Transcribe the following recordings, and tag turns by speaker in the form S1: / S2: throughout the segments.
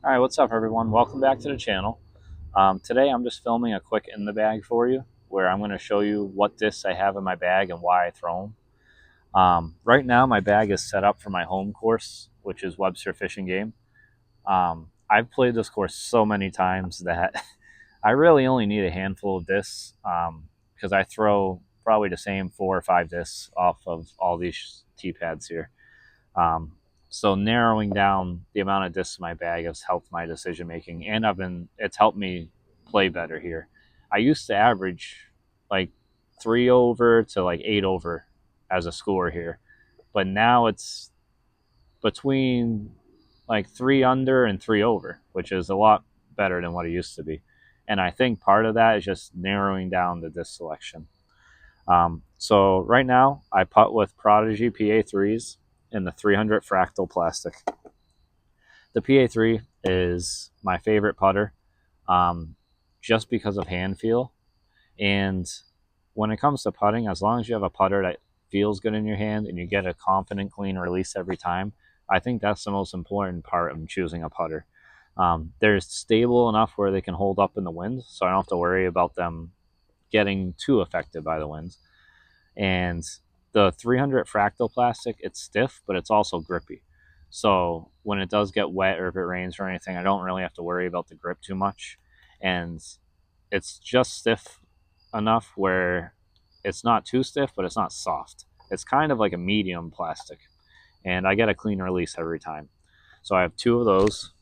S1: All right, what's up, everyone? Welcome back to the channel. Today, I'm just filming a quick in the bag for you, where I'm going to show you what discs I have in my bag and why I throw them. Right now, my bag is set up for my home course, which is Webster Fishing Game. I've played this course so many times that I really only need a handful of discs because I throw probably the same 4 or 5 discs off of all these tee pads here. Um, so narrowing down the amount of discs in my bag has helped my decision making, and it's helped me play better here. I used to average like 3 over to like 8 over as a score here, but now it's between like 3 under and 3 over, which is a lot better than what it used to be. And I think part of that is just narrowing down the disc selection. So right now I putt with Prodigy PA3s in the 300 fractal plastic. The PA3 is my favorite putter, um, just because of hand feel. And when it comes to putting, as long as you have a putter that feels good in your hand and you get a confident, clean release every time, I think that's the most important part of choosing a putter. They're stable enough where they can hold up in the wind, so I don't have to worry about them getting too affected by the winds. And the 300 fractal plastic, it's stiff, but it's also grippy. So when it does get wet or if it rains or anything, I don't really have to worry about the grip too much. And it's just stiff enough where it's not too stiff, but it's not soft. It's kind of like a medium plastic. And I get a clean release every time. So I have 2 of those.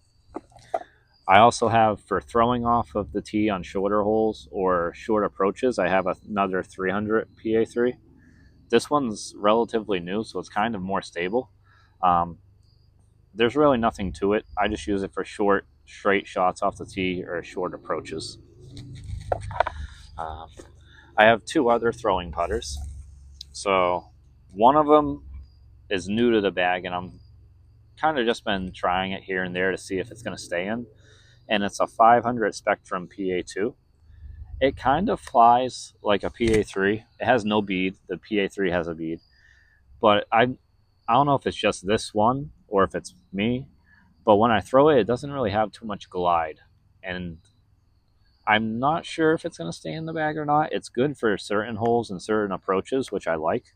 S1: I also have, for throwing off of the tee on shorter holes or short approaches, I have another 300 PA3. This one's relatively new, so it's kind of more stable. Um, there's really nothing to it. I just use it for short, straight shots off the tee or short approaches. Um, I have 2 other throwing putters. So one of them is new to the bag, and I'm kind of just been trying it here and there to see if it's going to stay in. And it's a 500 Spectrum PA2. It kind of flies like a PA3. It has no bead. The PA3 has a bead. But I don't know if it's just this one or if it's me, but when I throw it, it doesn't really have too much glide. And I'm not sure if it's going to stay in the bag or not. It's good for certain holes and certain approaches, which I like.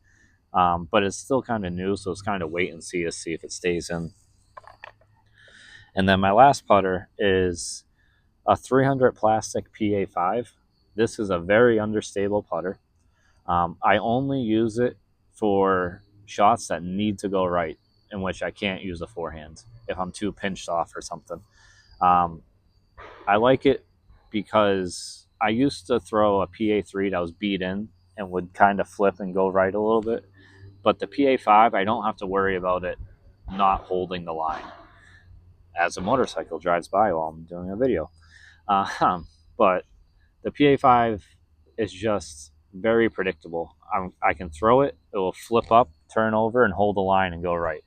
S1: But it's still kind of new, so it's kind of wait and see to see if it stays in. And then my last putter is a 300 plastic PA5. This is a very understable putter. I only use it for shots that need to go right, in which I can't use a forehand if I'm too pinched off or something. Um, I like it because I used to throw a PA3 that was beat in and would kind of flip and go right a little bit. But the PA5, I don't have to worry about it not holding the line as a motorcycle drives by while I'm doing a video. But the PA5 is just very predictable. I can throw it, it will flip up, turn over, and hold the line and go right.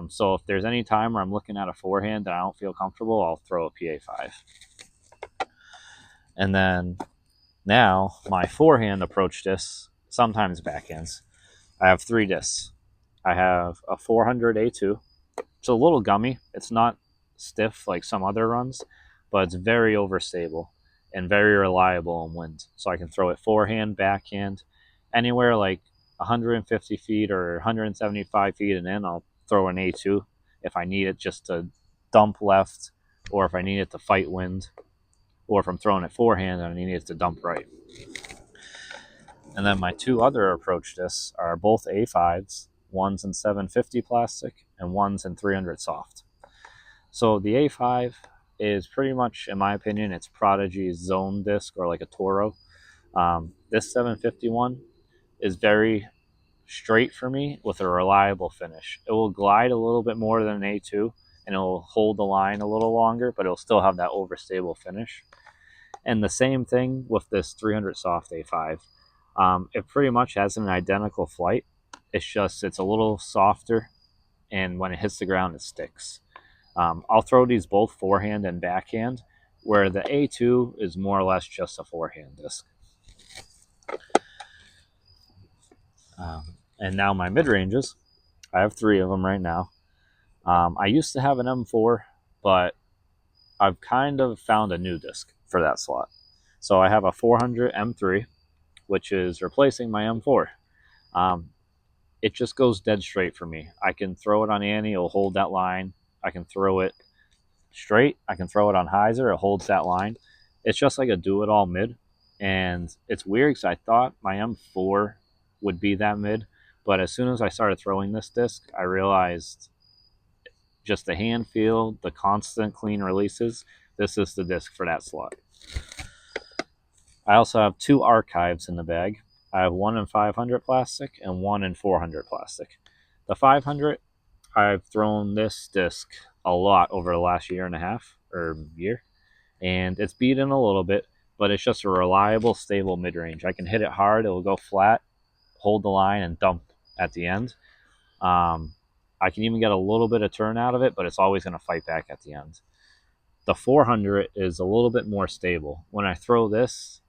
S1: So if there's any time where I'm looking at a forehand and I don't feel comfortable, I'll throw a PA5. And then now my forehand approach disc, sometimes backhands. I have 3 discs. I have a 400 A2. It's a little gummy. It's not stiff like some other runs, but it's very overstable and very reliable in wind. So I can throw it forehand, backhand, anywhere like 150 feet or 175 feet and in. I'll throw an A2 if I need it just to dump left, or if I need it to fight wind, or if I'm throwing it forehand and I need it to dump right. And then my 2 other approach discs are both A5s. One's in 750 plastic and one's in 300 soft. So the A5 is pretty much, in my opinion, it's Prodigy's zone disc, or like a Toro. This 751 is very straight for me with a reliable finish. It will glide a little bit more than an A2 and it will hold the line a little longer, but it'll still have that overstable finish. And the same thing with this 300 soft A5. It pretty much has an identical flight. It's just it's a little softer, and when it hits the ground, it sticks. I'll throw these both forehand and backhand, where the A2 is more or less just a forehand disc. And now my mid ranges, I have 3 of them right now. I used to have an M4, but I've kind of found a new disc for that slot. So I have a 400 M3, which is replacing my M4. Um, it just goes dead straight for me. I can throw it on Annie, it'll hold that line. I can throw it straight. I can throw it on hyzer, it holds that line. It's just like a do-it-all mid. And it's weird because I thought my M4 would be that mid, but as soon as I started throwing this disc, I realized just the hand feel, the constant clean releases, this is the disc for that slot. I also have two archives in the bag. I have one in 500 plastic and one in 400 plastic. The 500, I've thrown this disc a lot over the last year and a half, or year, and it's beaten a little bit, but it's just a reliable, stable mid-range. I can hit it hard, it'll go flat, hold the line, and dump at the end. I can even get a little bit of turn out of it, but it's always going to fight back at the end. The 400 is a little bit more stable. When I throw this,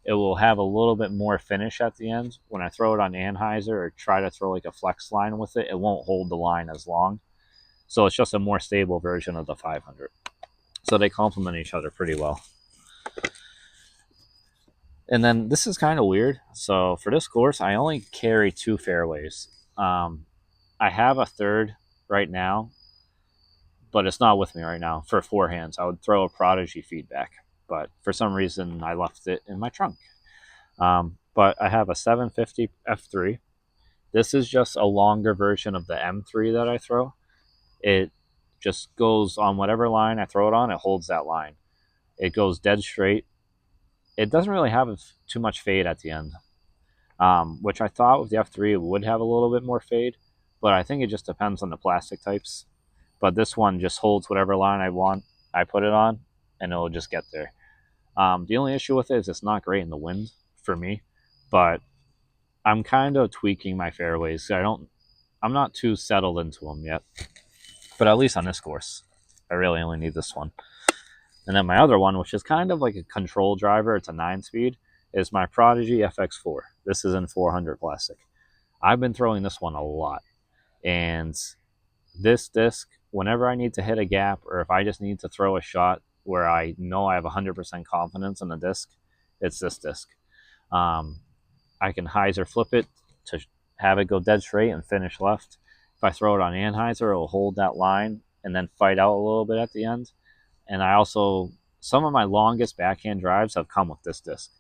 S1: it will have a little bit more finish at the end. When I throw it on Anheuser or try to throw like a flex line with it, it won't hold the line as long. So it's just a more stable version of the 500. So they complement each other pretty well. And then this is kind of weird. So for this course, I only carry 2 fairways. I have a third right now, but it's not with me right now for forehands. I would throw a Prodigy feedback, but for some reason I left it in my trunk. But I have a 750 F3. This is just a longer version of the M3 that I throw. It just goes on whatever line I throw it on, it holds that line. It goes dead straight. It doesn't really have too much fade at the end, which I thought with the F3 it would have a little bit more fade, but I think it just depends on the plastic types. But this one just holds whatever line I want, I put it on, and it'll just get there. The only issue with it is it's not great in the wind for me, but I'm kind of tweaking my fairways. I'm not too settled into them yet, but at least on this course, I really only need this one. And then my other one, which is kind of like a control driver, it's a 9-speed, is my Prodigy FX4. This is in 400 plastic. I've been throwing this one a lot. And this disc, whenever I need to hit a gap or if I just need to throw a shot where I know I have 100% confidence in the disc, it's this disc. I can hyzer flip it to have it go dead straight and finish left. If I throw it on Anheuser, it will hold that line and then fight out a little bit at the end. And I also, some of my longest backhand drives have come with this disc.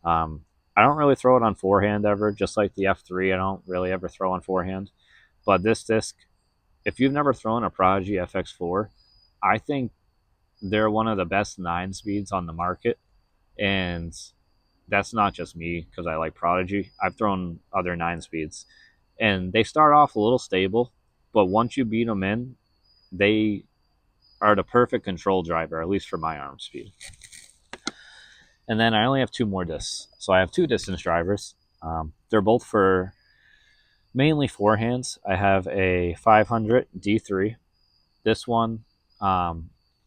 S1: I don't really throw it on forehand ever, just like the F3. I don't really ever throw on forehand. But this disc, if you've never thrown a Prodigy FX4, I think they're one of the best 9-speeds on the market. And that's not just me because I like Prodigy. I've thrown other 9-speeds. And they start off a little stable, but once you beat them in, they are the perfect control driver, at least for my arm speed. And then I only have 2 more discs. So I have 2 distance drivers. They're both for mainly forehands. I have a 500 D3. This one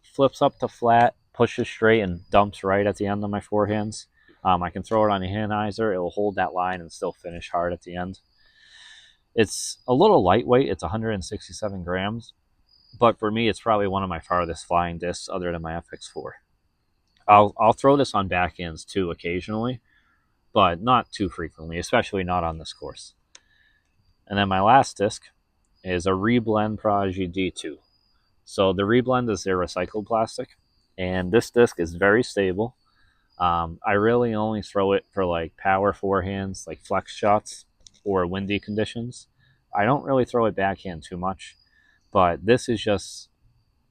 S1: flips up to flat, pushes straight, and dumps right at the end of my forehands. I can throw it on a Anheuser. It will hold that line and still finish hard at the end. It's a little lightweight. It's 167 grams. But for me, it's probably one of my farthest flying discs other than my FX4. I'll throw this on backhands too occasionally, but not too frequently, especially not on this course. And then my last disc is a Reblend Prodigy D2. So the Reblend is their recycled plastic, and this disc is very stable. I really only throw it for like power forehands, like flex shots or windy conditions. I don't really throw it backhand too much, but this is just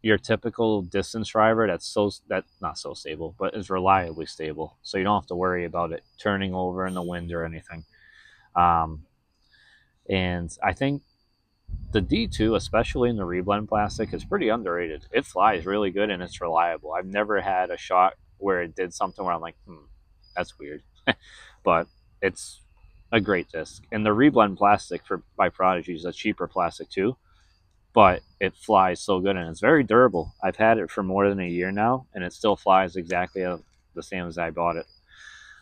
S1: your typical distance driver that's not so stable, but is reliably stable. So you don't have to worry about it turning over in the wind or anything. And I think the D2, especially in the Reblend plastic, is pretty underrated. It flies really good and it's reliable. I've never had a shot where it did something where I'm like, that's weird. But it's a great disc. And the Reblend plastic by Prodigy is a cheaper plastic too, but it flies so good and it's very durable. I've had it for more than a year now and it still flies exactly the same as I bought it.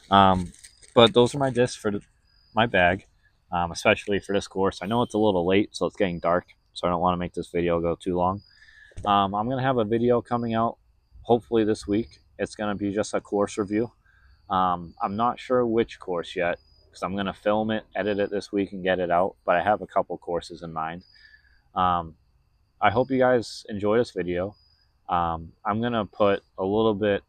S1: But those are my discs for my bag, especially for this course. I know it's a little late, so it's getting dark, so I don't want to make this video go too long. I'm going to have a video coming out hopefully this week it's going to be just a course review. I'm not sure which course yet because I'm going to film it, edit it this week, and get it out. But I have a couple courses in mind. I hope you guys enjoy this video. I'm going to put a little bit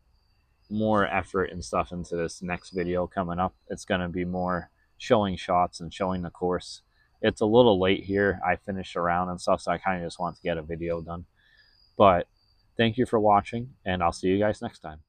S1: more effort and stuff into this next video coming up. It's going to be more showing shots and showing the course. It's a little late here. I finished around and stuff, so I kind of just want to get a video done. But thank you for watching, and I'll see you guys next time.